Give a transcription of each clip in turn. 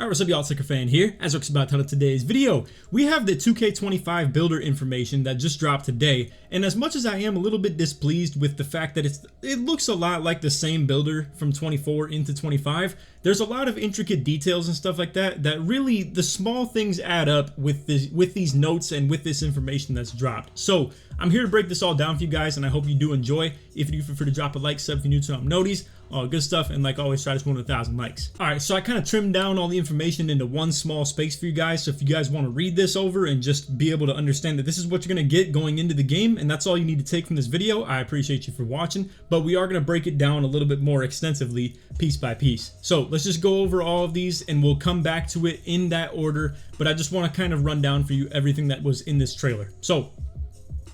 Alright, what's up y'all, it's LakerFan here. As we're about to title today's video, we have the 2K25 Builder information that just dropped today, and as much as I am a little bit displeased with the fact that it looks a lot like the same builder from 24 into 25, there's a lot of intricate details and stuff like that really, the small things add up with these notes and with this information that's dropped. So I'm here to break this all down for you guys, and I hope you do enjoy. If you do, feel free to drop a like, sub if you're new to noties, all good stuff, and like always, try to score 1,000 likes. Alright, so I kind of trimmed down all the information into one small space for you guys, so if you guys want to read this over and just be able to understand that this is what you're going to get going into the game, and that's all you need to take from this video, I appreciate you for watching, but we are going to break it down a little bit more extensively, piece by piece. So let's just go over all of these, and we'll come back to it in that order, but I just want to kind of run down for you everything that was in this trailer. So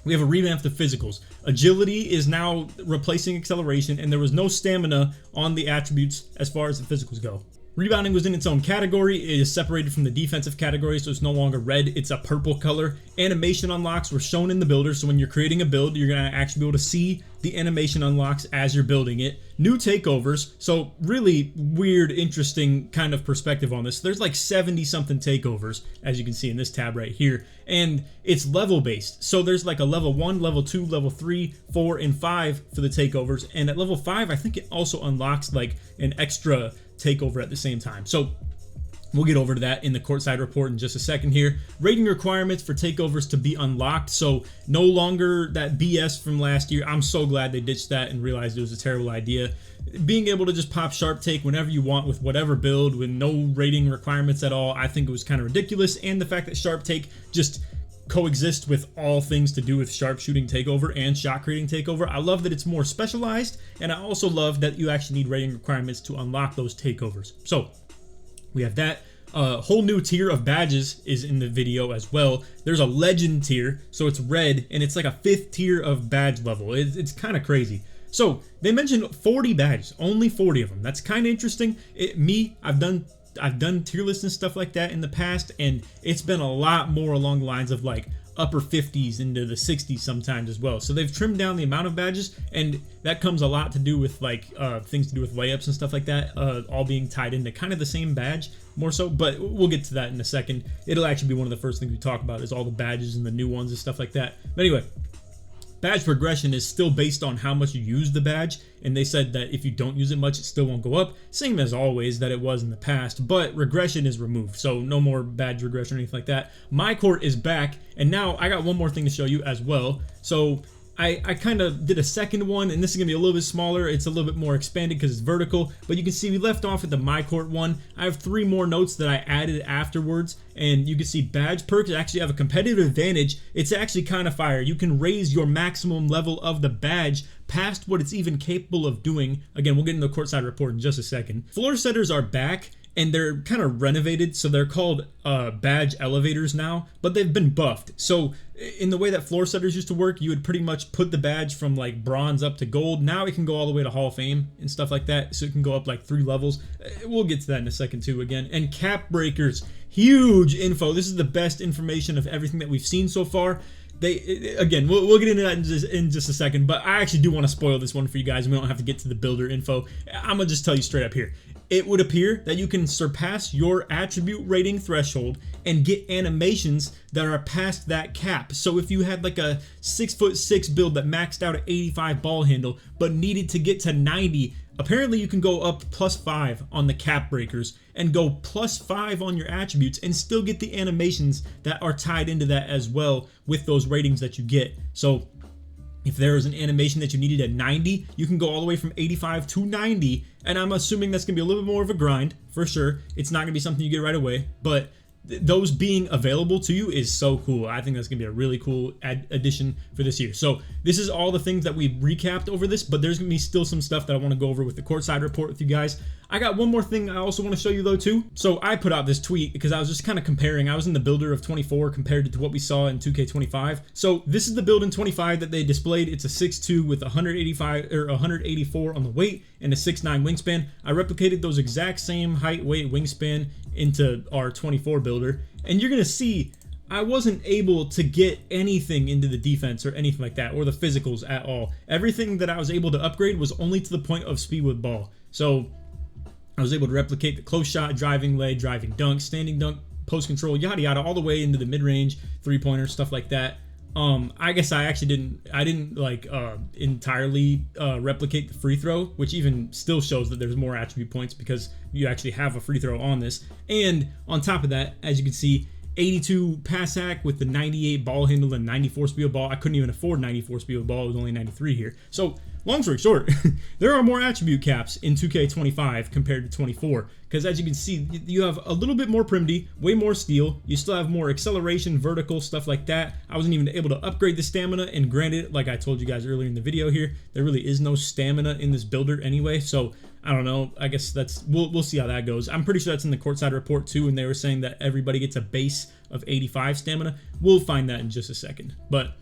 we have a revamp of physicals. Agility is now replacing acceleration, and there was no stamina on the attributes as far as the physicals go. Rebounding was in its own category. It is separated from the defensive category, so it's no longer red, it's a purple color. Animation unlocks were shown in the builder, so when you're creating a build, you're going to actually be able to see the animation unlocks as you're building it. New takeovers, so really weird, interesting kind of perspective on this. There's like 70 something takeovers, as you can see in this tab right here, and it's level based. So there's like a level 1, level 2, level 3, 4, and 5 for the takeovers, and at level 5, I think it also unlocks like an extra takeover at the same time. So we'll get over to that in the courtside report in just a second here. Rating requirements for takeovers to be unlocked, so no longer that BS from last year. I'm so glad they ditched that and realized it was a terrible idea. Being able to just pop sharp take whenever you want with whatever build with no rating requirements at all, I think it was kind of ridiculous. And the fact that sharp take just coexist with all things to do with sharpshooting takeover and shot creating takeover. I love that it's more specialized, and I also love that you actually need rating requirements to unlock those takeovers. So we have that. A whole new tier of badges is in the video as well. There's a legend tier, so it's red, and it's like a 5th tier of badge level. It's kind of crazy. So they mentioned 40 badges, only 40 of them. That's kind of interesting. I've done tier lists and stuff like that in the past, and it's been a lot more along the lines of like upper 50s into the 60s sometimes as well. So they've trimmed down the amount of badges, and that comes a lot to do with like things to do with layups and stuff like that, all being tied into kind of the same badge more so, but we'll get to that in a second. It'll actually be one of the first things we talk about is all the badges and the new ones and stuff like that. But anyway, badge progression is still based on how much you use the badge, and they said that if you don't use it much, it still won't go up. Same as always that it was in the past, but regression is removed, so no more badge regression or anything like that. MyCourt is back, and now I got one more thing to show you as well. So I kind of did a second one, and this is going to be a little bit smaller. It's a little bit more expanded because it's vertical, but you can see we left off at the MyCourt one. I have 3 more notes that I added afterwards, and you can see badge perks actually have a competitive advantage. It's actually kind of fire. You can raise your maximum level of the badge past what it's even capable of doing. Again, we'll get into the courtside report in just a second. Floor setters are back, and they're kind of renovated, so they're called badge elevators now, but they've been buffed. So in the way that floor setters used to work, you would pretty much put the badge from like bronze up to gold. Now it can go all the way to Hall of Fame and stuff like that, so it can go up like 3 levels. We'll get to that in a second too again. And cap breakers, huge info. This is the best information of everything that we've seen so far. Again, we'll get into that in just a second, but I actually do want to spoil this one for you guys, and we don't have to get to the builder info. I'm gonna just tell you straight up here. It would appear that you can surpass your attribute rating threshold and get animations that are past that cap. So if you had like a 6'6" build that maxed out at 85 ball handle but needed to get to 90, apparently you can go up +5 on the cap breakers and go +5 on your attributes and still get the animations that are tied into that as well with those ratings that you get. So if there is an animation that you needed at 90, you can go all the way from 85 to 90, and I'm assuming that's going to be a little bit more of a grind, for sure. It's not going to be something you get right away, but those being available to you is so cool. I think that's going to be a really cool addition for this year. So this is all the things that we recapped over this, but there's going to be still some stuff that I want to go over with the courtside report with you guys. I got one more thing I also want to show you though too. So I put out this tweet because I was just kind of comparing. I was in the builder of 24 compared to what we saw in 2K25. So this is the build in 25 that they displayed. It's a 6'2" with 185 or 184 on the weight and a 6'9" wingspan. I replicated those exact same height, weight, wingspan into our 24 builder, and you're gonna see I wasn't able to get anything into the defense or anything like that, or the physicals at all. Everything that I was able to upgrade was only to the point of speed with ball. So I was able to replicate the close shot, driving lay, driving dunk, standing dunk, post control, yada yada, all the way into the mid-range, three-pointer, stuff like that. I guess I actually didn't like entirely replicate the free throw, which even still shows that there's more attribute points because you actually have a free throw on this. And on top of that, as you can see, 82 pass hack with the 98 ball handle and 94 speed of ball. I couldn't even afford 94 speed of ball. It was only 93 here. So long story short, there are more attribute caps in 2K25 compared to 24. Because as you can see, you have a little bit more primdy, way more steel. You still have more acceleration, vertical, stuff like that. I wasn't even able to upgrade the stamina. And granted, like I told you guys earlier in the video here, there really is no stamina in this builder anyway. So I don't know. I guess that's we'll see how that goes. I'm pretty sure that's in the courtside report too, and they were saying that everybody gets a base of 85 stamina. We'll find that in just a second. But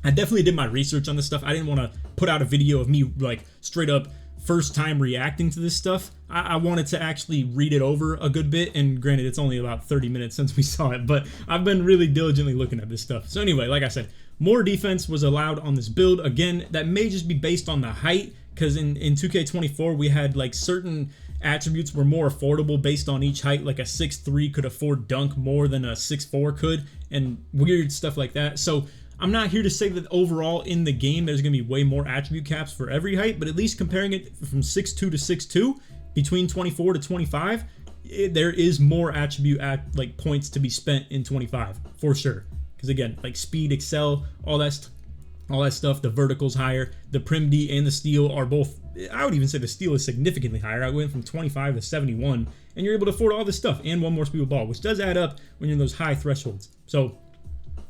I definitely did my research on this stuff. I didn't want to put out a video of me like straight up first time reacting to this stuff. I wanted to actually read it over a good bit, and granted it's only about 30 minutes since we saw it, but I've been really diligently looking at this stuff. So anyway, like I said, more defense was allowed on this build. Again, that may just be based on the height, because in 2K24 we had like certain attributes were more affordable based on each height. Like a 6'3" could afford dunk more than a 6'4" could, and weird stuff like that. So I'm not here to say that overall in the game there's going to be way more attribute caps for every height, but at least comparing it from 6'2" to 6'2", between 24 to 25, there is more attribute like points to be spent in 25 for sure. Because again, like speed, excel, all that stuff, the vertical's higher, the prim D and the steel are both, I would even say the steel is significantly higher. I went from 25 to 71, and you're able to afford all this stuff and one more speed of ball, which does add up when you're in those high thresholds. So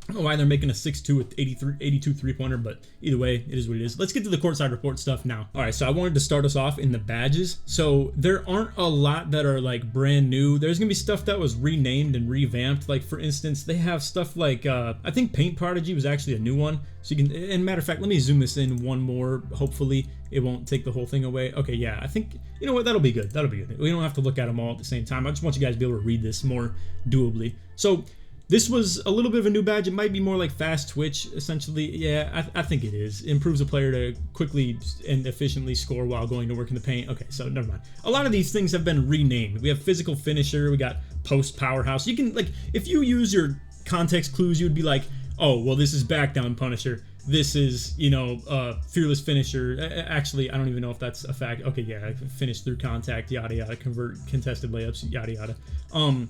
I don't know why they're making a 6'2" with 82 three-pointer, but either way, it is what it is. Let's get to the courtside report stuff now. All right, so I wanted to start us off in the badges. So there aren't a lot that are like brand new. There's gonna be stuff that was renamed and revamped. Like for instance, they have stuff like I think Paint Prodigy was actually a new one. So you can, and matter of fact, let me zoom this in one more. Hopefully it won't take the whole thing away. Okay, yeah, I think, you know what, that'll be good. That'll be good. We don't have to look at them all at the same time. I just want you guys to be able to read this more doably. So this was a little bit of a new badge. It might be more like fast twitch, essentially. Yeah, I think it is. It improves a player to quickly and efficiently score while going to work in the paint. Okay, so never mind. A lot of these things have been renamed. We have physical finisher. We got post powerhouse. You can, like, if you use your context clues, you would be like, oh, well, this is back down punisher. This is, you know, fearless finisher. Actually, I don't even know if that's a fact. Okay, yeah, finish through contact, yada yada, convert contested layups, yada yada.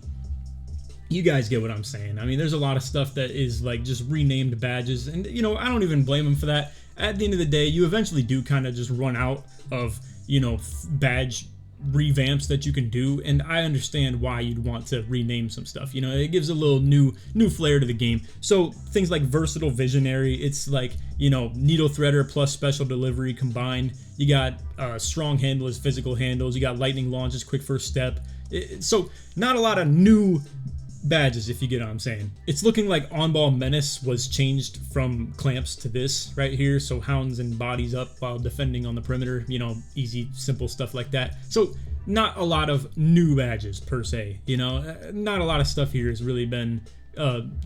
You guys get what I'm saying. I mean, there's a lot of stuff that is like just renamed badges, and you know, I don't even blame them for that. At the end of the day, you eventually do kind of just run out of, you know, badge revamps that you can do, and I understand why you'd want to rename some stuff. You know, it gives a little new flair to the game. So things like versatile visionary, it's like, you know, needle threader plus special delivery combined. You got strong handlers, physical handles. You got lightning launches, quick first step. So not a lot of new badges, if you get what I'm saying. It's looking like on-ball menace was changed from clamps to this right here, so hounds and bodies up while defending on the perimeter, you know, easy, simple stuff like that. So not a lot of new badges per se, you know, not a lot of stuff here has really been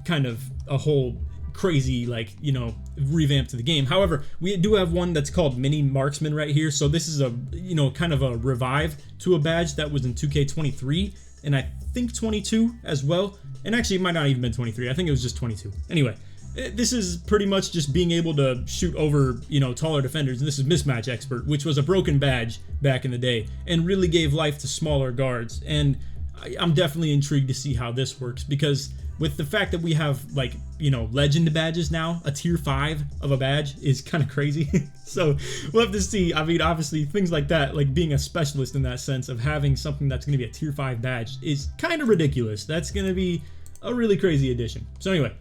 kind of a whole crazy, like, you know, revamp to the game. However, we do have one that's called Mini Marksman right here. So this is a, you know, kind of a revive to a badge that was in 2K23 and I think 22 as well. And actually it might not even been 23. I think it was just 22. Anyway, this is pretty much just being able to shoot over, you know, taller defenders. And this is Mismatch Expert, which was a broken badge back in the day and really gave life to smaller guards. And I'm definitely intrigued to see how this works, because with the fact that we have, like, you know, legend badges now, a tier 5 of a badge is kind of crazy. So we'll have to see. I mean, obviously things like that, like being a specialist in that sense of having something that's going to be a tier 5 badge, is kind of ridiculous. That's going to be a really crazy addition. So anyway,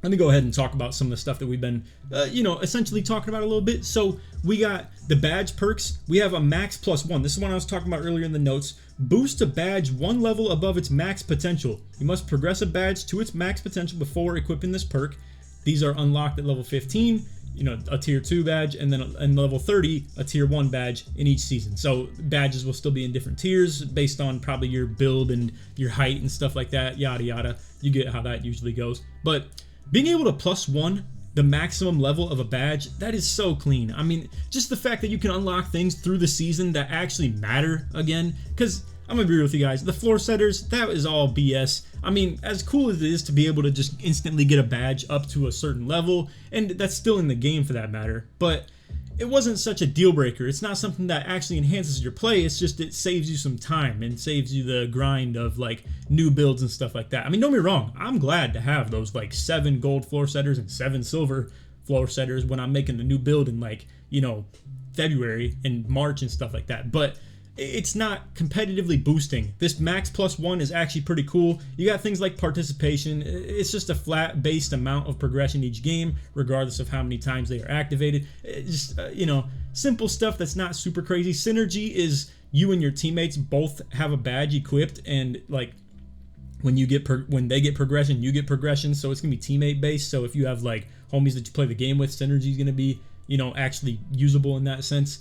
let me go ahead and talk about some of the stuff that we've been, you know, essentially talking about a little bit. So we got the badge perks. We have a max +1. This is one I was talking about earlier in the notes. Boost a badge 1 level above its max potential. You must progress a badge to its max potential before equipping this perk. These are unlocked at level 15, you know, a tier 2 badge, and then in level 30, a tier 1 badge in each season. So badges will still be in different tiers based on probably your build and your height and stuff like that, yada yada. You get how that usually goes. But being able to +1 the maximum level of a badge, that is so clean. I mean, just the fact that you can unlock things through the season that actually matter again, because I'm gonna be real with you guys, the floor setters, that is all BS. I mean, as cool as it is to be able to just instantly get a badge up to a certain level, and that's still in the game for that matter, but it wasn't such a deal breaker. It's not something that actually enhances your play. It's just it saves you some time and saves you the grind of like new builds and stuff like that. I mean, don't get me wrong, I'm glad to have those like 7 gold floor setters and 7 silver floor setters when I'm making a new build in like, you know, February and March and stuff like that. But it's not competitively boosting. This max +1 is actually pretty cool. You got things like participation. It's just a flat based amount of progression each game, regardless of how many times they are activated. Just you know, simple stuff that's not super crazy. Synergy is you and your teammates both have a badge equipped, and like when you get when they get progression, you get progression. So it's gonna be teammate based. So if you have like homies that you play the game with, synergy is gonna be, you know, actually usable in that sense.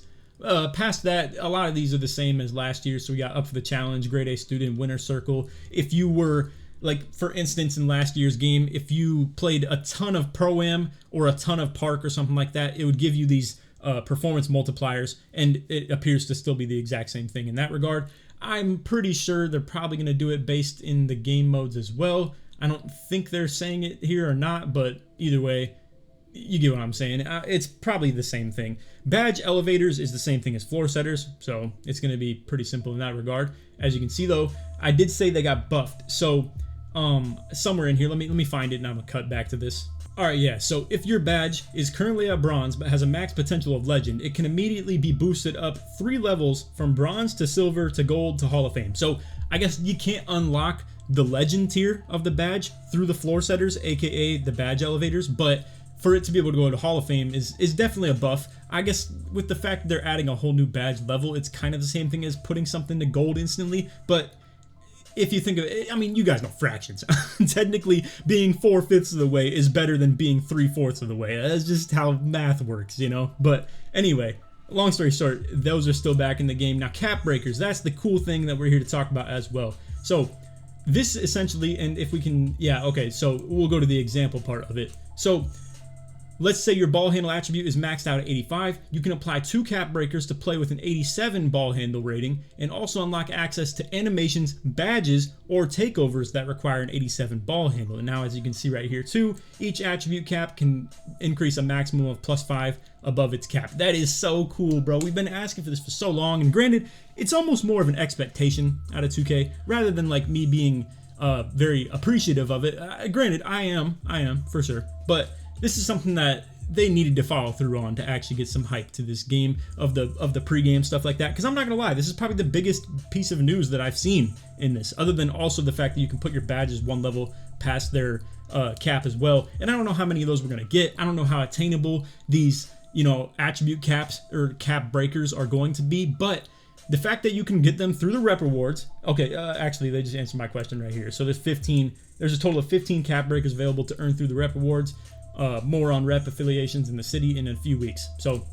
Past that, a lot of these are the same as last year. So we got up for the challenge, grade A student, winner circle. If you were, like for instance, in last year's game, if you played a ton of Pro-Am or a ton of Park or something like that, it would give you these performance multipliers, and it appears to still be the exact same thing in that regard. I'm pretty sure they're probably going to do it based in the game modes as well. I don't think they're saying it here or not, but either way, you get what I'm saying. It's probably the same thing. Badge elevators is the same thing as floor setters, so it's going to be pretty simple in that regard. As you can see though, I did say they got buffed. So somewhere in here, let me find it, and I'm going to cut back to this. Alright, yeah, so if your badge is currently at bronze but has a max potential of legend, it can immediately be boosted up 3 levels from bronze to silver to gold to Hall of Fame. So I guess you can't unlock the legend tier of the badge through the floor setters, aka the badge elevators, but for it to be able to go to Hall of Fame is definitely a buff. I guess with the fact that they're adding a whole new badge level, it's kind of the same thing as putting something to gold instantly, but if you think of it, I mean, you guys know fractions. Technically, being 4/5 of the way is better than being 3/4 of the way. That's just how math works, you know? But anyway, long story short, those are still back in the game. Now, cap breakers, that's the cool thing that we're here to talk about as well. So this essentially, and if we can, yeah, okay, so we'll go to the example part of it. So let's say your ball handle attribute is maxed out at 85. You can apply 2 cap breakers to play with an 87 ball handle rating, and also unlock access to animations, badges, or takeovers that require an 87 ball handle. And now, as you can see right here too, each attribute cap can increase a maximum of +5 above its cap. That is so cool, bro. We've been asking for this for so long, and granted, it's almost more of an expectation out of 2K rather than like me being very appreciative of it. Granted, I am for sure, but this is something that they needed to follow through on to actually get some hype to this game of the pregame stuff like that. Because I'm not gonna lie, this is probably the biggest piece of news that I've seen in this, other than also the fact that you can put your badges 1 level past their cap as well. And I don't know how many of those we're gonna get. I don't know how attainable these, you know, attribute caps or cap breakers are going to be, but the fact that you can get them through the rep rewards. Okay, actually, they just answered my question right here. So there's a total of 15 cap breakers available to earn through the rep rewards. More on rep affiliations in the city in a few weeks, so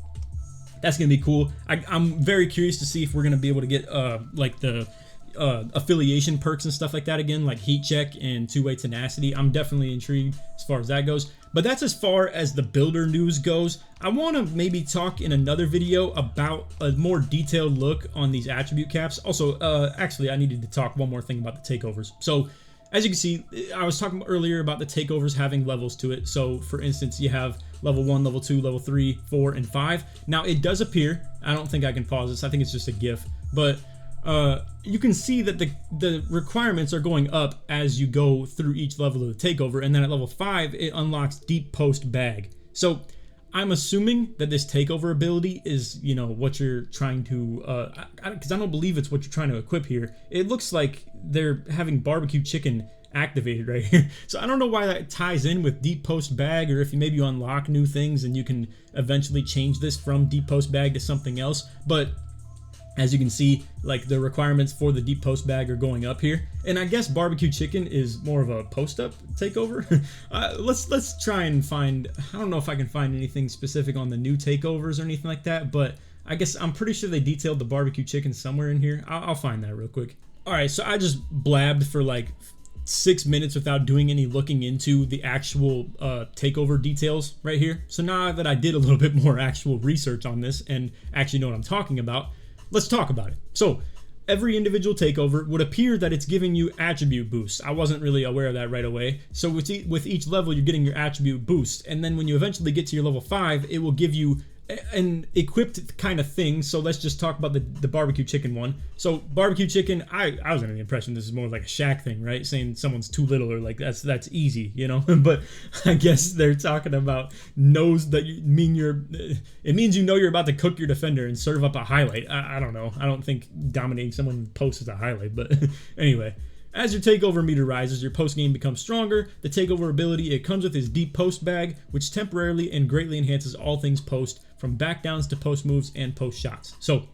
that's gonna be cool. I'm very curious to see if we're gonna be able to get like the affiliation perks and stuff like that again, like heat check and 2-way tenacity. I'm definitely intrigued as far as that goes, but that's as far as the builder news goes. I want to maybe talk in another video about a more detailed look on these attribute caps. Also, actually, I needed to talk one more thing about the takeovers. So as you can see, I was talking earlier about the takeovers having levels to it. So for instance, you have level 1, level 2, level 3, 4, and 5. Now it does appear, I don't think I can pause this, I think it's just a GIF, but you can see that the requirements are going up as you go through each level of the takeover, and then at level 5, it unlocks deep post bag. So I'm assuming that this takeover ability is, you know, what you're trying to, because I don't believe it's what you're trying to equip here. It looks like they're having barbecue chicken activated right here. So I don't know why that ties in with deep post bag, or if maybe you unlock new things and you can eventually change this from deep post bag to something else. But as you can see, like the requirements for the deep post bag are going up here, and I guess barbecue chicken is more of a post up takeover. Let's try and find. I don't know if I can find anything specific on the new takeovers or anything like that, but I guess I'm pretty sure they detailed the barbecue chicken somewhere in here. I'll find that real quick. All right, so I just blabbed for like 6 minutes without doing any looking into the actual takeover details right here. So now that I did a little bit more actual research on this and actually know what I'm talking about, let's talk about it. So every individual takeover would appear that it's giving you attribute boosts. I wasn't really aware of that right away. So with each level, you're getting your attribute boost. And then when you eventually get to your level 5, it will give you an equipped kind of thing. So let's just talk about the barbecue chicken one. So barbecue chicken, I was under the impression this is more like a Shaq thing, right? Saying someone's too little or like that's easy, you know. But I guess they're talking about knows that it means you know you're about to cook your defender and serve up a highlight. I don't know. I don't think dominating someone post is a highlight, but anyway. As your takeover meter rises, your post game becomes stronger. The takeover ability it comes with is Deep Post Bag, which temporarily and greatly enhances all things post, from back downs to post moves and post shots. So,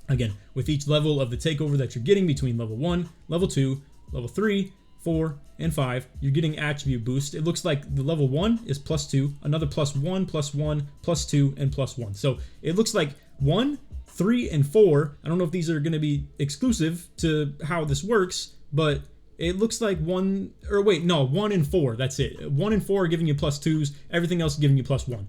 again, with each level of the takeover that you're getting between level 1, level 2, level 3, 4, and 5, you're getting attribute boost. It looks like the level 1 is +2, another +1, +1, +2, and +1. So it looks like 1, 3, and 4. I don't know if these are going to be exclusive to how this works, but it looks like 1 and 4. That's it. 1 and 4 are giving you +2s. Everything else is giving you +1.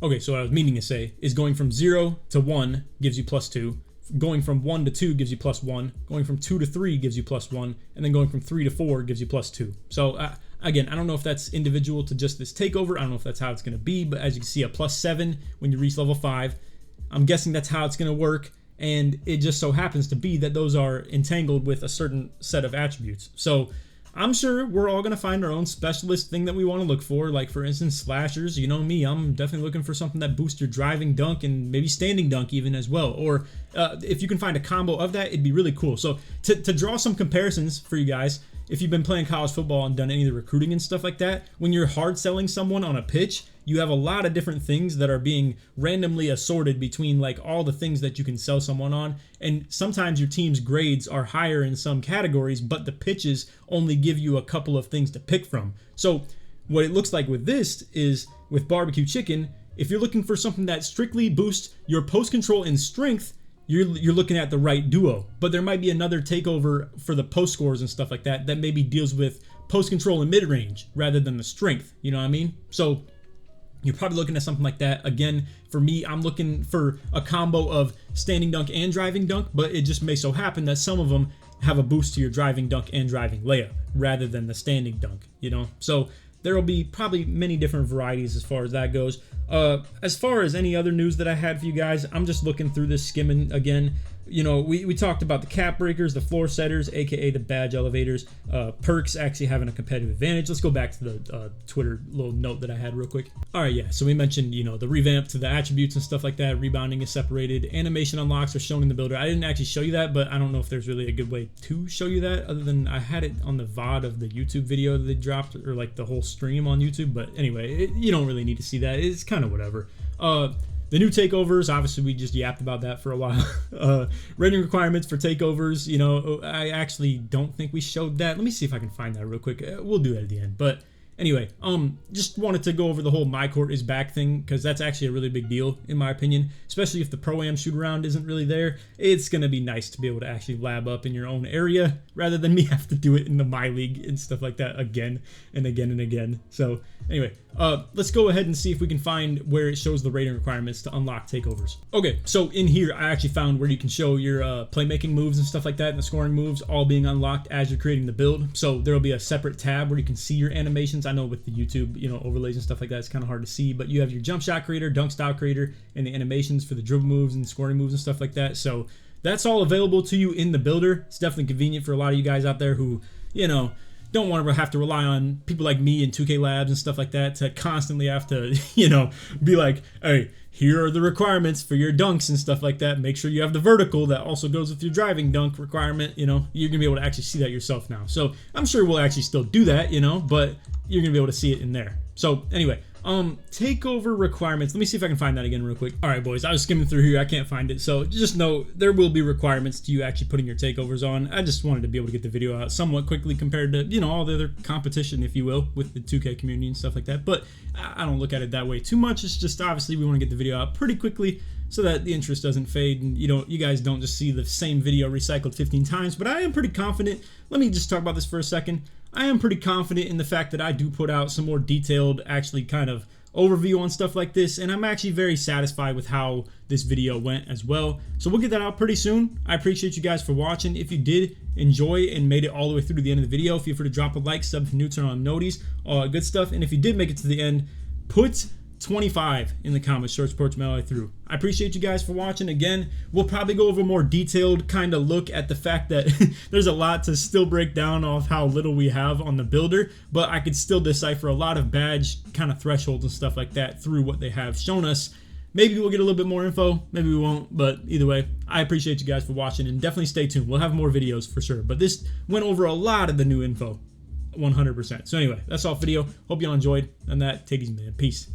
Okay, so what I was meaning to say is going from 0 to 1 gives you +2. Going from 1 to 2 gives you +1. Going from 2 to 3 gives you +1. And then going from 3 to 4 gives you +2. So again, I don't know if that's individual to just this takeover. I don't know if that's how it's going to be. But as you can see, a +7 when you reach level 5. I'm guessing that's how it's going to work. And it just so happens to be that those are entangled with a certain set of attributes. So I'm sure we're all going to find our own specialist thing that we want to look for. Like, for instance, slashers. You know me, I'm definitely looking for something that boosts your driving dunk and maybe standing dunk even as well. Or if you can find a combo of that, it'd be really cool. So to draw some comparisons for you guys, if you've been playing college football and done any of the recruiting and stuff like that, when you're hard selling someone on a pitch, you have a lot of different things that are being randomly assorted between like all the things that you can sell someone on. And sometimes your team's grades are higher in some categories, but the pitches only give you a couple of things to pick from. So what it looks like with this is with barbecue chicken, if you're looking for something that strictly boosts your post control and strength, you're looking at the right duo. But there might be another takeover for the post scores and stuff like that that maybe deals with post control and mid range rather than the strength. You know what I mean? So you're probably looking at something like that. Again, for me, I'm looking for a combo of standing dunk and driving dunk, but it just may so happen that some of them have a boost to your driving dunk and driving layup rather than the standing dunk, you know? So there will be probably many different varieties as far as that goes. As far as any other news that I had for you guys, I'm just looking through this, skimming again. You know, we talked about the cap breakers, the floor setters, aka the badge elevators, perks actually having a competitive advantage. Let's go back to the Twitter little note that I had real quick. All right, yeah, so we mentioned, you know, the revamp to the attributes and stuff like that. Rebounding is separated. Animation unlocks are shown in the builder. I didn't actually show you that, but I don't know if there's really a good way to show you that other than I had it on the VOD of the YouTube video that they dropped, or like the whole stream on YouTube. But anyway, you don't really need to see that. It's kind of whatever. The new takeovers, obviously we just yapped about that for a while. Rating requirements for takeovers, you know, I actually don't think we showed that. Let me see if I can find that real quick. We'll do that at the end. But anyway, just wanted to go over the whole mycourt is back thing, because that's actually a really big deal in my opinion, especially if the pro-am shoot around isn't really there. It's going to be nice to be able to actually lab up in your own area rather than me have to do it in the My League and stuff like that again and again and again. So anyway, let's go ahead and see if we can find where it shows the rating requirements to unlock takeovers. Okay, so in here, I actually found where you can show your playmaking moves and stuff like that, and the scoring moves all being unlocked as you're creating the build. So there will be a separate tab where you can see your animations. I know with the YouTube, you know, overlays and stuff like that, it's kind of hard to see, but you have your jump shot creator, dunk style creator, and the animations for the dribble moves and scoring moves and stuff like that. So that's all available to you in the builder. It's definitely convenient for a lot of you guys out there who, you know, don't want to have to rely on people like me and 2K Labs and stuff like that to constantly have to, you know, be like, hey, here are the requirements for your dunks and stuff like that. Make sure you have the vertical that also goes with your driving dunk requirement. You know, you're going to be able to actually see that yourself now. So I'm sure we'll actually still do that, you know, but you're going to be able to see it in there. So anyway, takeover requirements. Let me see if I can find that again real quick. All right, boys, I was skimming through here. I can't find it. So just know there will be requirements to you actually putting your takeovers on. I just wanted to be able to get the video out somewhat quickly compared to, you know, all the other competition, if you will, with the 2K community and stuff like that. But I don't look at it that way too much. It's just obviously we want to get the video out pretty quickly. so that the interest doesn't fade and you guys don't just see the same video recycled 15 times. But I am pretty confident. Let me just talk about this for a second. I am pretty confident in the fact that I do put out some more detailed, actually kind of overview on stuff like this, and I'm actually very satisfied with how this video went as well. So we'll get that out pretty soon. I appreciate you guys for watching. If you did enjoy and made it all the way through to the end of the video, feel free to drop a like, sub if you're new, turn on noties, all good stuff. And if you did make it to the end, put 25 in the comments, short sports all the way through. I appreciate you guys for watching. Again, we'll probably go over a more detailed kind of look at the fact that there's a lot to still break down off how little we have on the builder, but I could still decipher a lot of badge kind of thresholds and stuff like that through what they have shown us. Maybe we'll get a little bit more info, maybe we won't, but either way, I appreciate you guys for watching, and definitely stay tuned. We'll have more videos for sure, but this went over a lot of the new info, 100%. So anyway, that's all for the video. Hope y'all enjoyed, and that, take it easy, man. Peace.